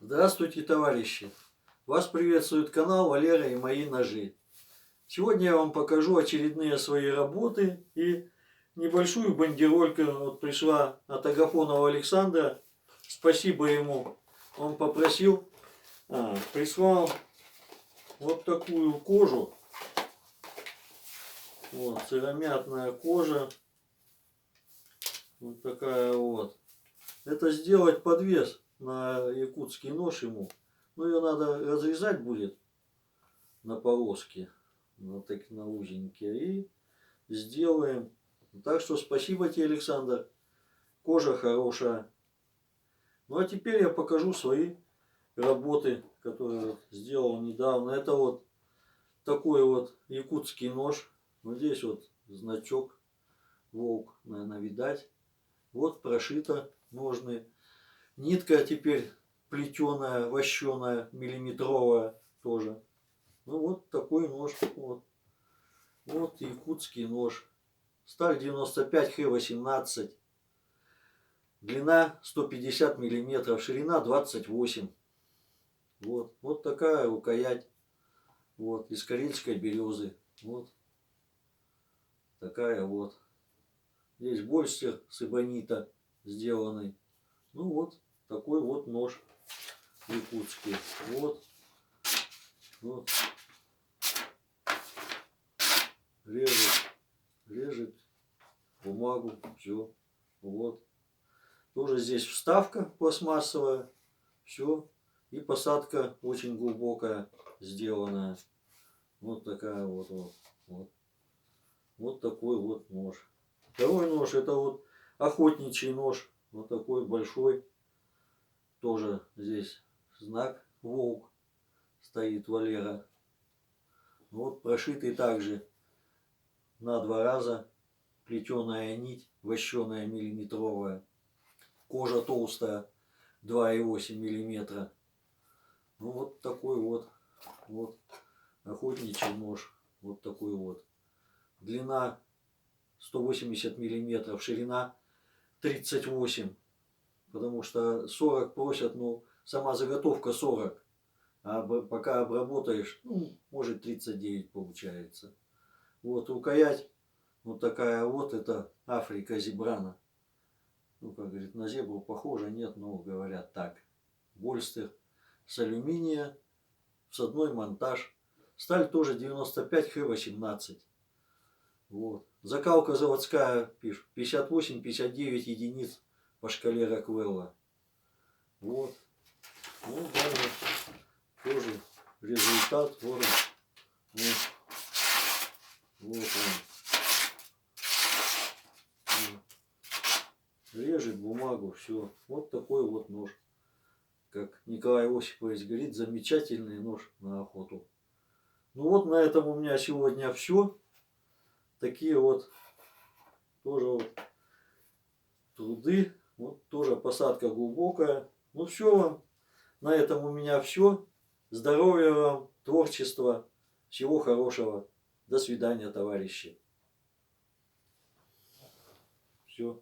Здравствуйте, товарищи! Вас приветствует канал Валера и мои ножи. Сегодня я вам покажу очередные свои работы и небольшую бандерольку. Вот пришла от Агафонова Александра. Спасибо ему. Он попросил, прислал вот такую кожу. Вот, сыромятная кожа. Вот такая вот. Это сделать подвес на якутский нож ему. Ну, ее надо разрезать будет на полоски, на узенькие. И сделаем. Так что спасибо тебе, Александр. Кожа хорошая. Ну, а теперь я покажу свои работы, которые сделал недавно. Это вот такой вот якутский нож. Вот здесь вот значок волк, наверное, видать. Вот прошито ножны. Нитка теперь плетеная, вощеная, миллиметровая тоже. Ну вот такой нож. Вот якутский нож. Сталь 95 Х18. Длина 150 миллиметров, ширина 28. Вот такая рукоять. Вот, из карельской березы. Вот такая вот. Здесь больстер с эбонита сделанный. Ну вот такой вот нож якутский. Вот. Режет бумагу. Все. Вот. Тоже здесь вставка пластмассовая. Все. И посадка очень глубокая сделанная. Вот такая вот. Вот такой вот нож. Второй нож, это вот охотничий нож. Вот такой большой. Тоже здесь знак волк стоит, Валера. Вот прошитый также на 2 раза. Плетеная нить, вощеная миллиметровая. Кожа толстая, 2,8 миллиметра. Ну вот такой вот охотничий нож. Вот такой вот. Длина 180 миллиметров, ширина 38. Потому что 40 просят, но сама заготовка 40. А пока обработаешь, ну, может 39 получается. Вот рукоять вот такая вот, это Африка зебрана. Ну, как говорит, на зебру похоже, нет, но говорят так. Больстер с алюминия, всадной монтаж. Сталь тоже 95 Х18. Вот. Закалка заводская, пишет, 58-59 единиц по шкале Роквелла. Вот. Ну, дальше тоже результат. Вот он. Режет бумагу, все. Вот такой вот нож. Как Николай Осипович говорит, замечательный нож на охоту. Ну вот на этом у меня сегодня все. Такие вот тоже вот труды. Вот тоже посадка глубокая. Ну все вам. На этом у меня все. Здоровья вам, творчества, всего хорошего. До свидания, товарищи. Все.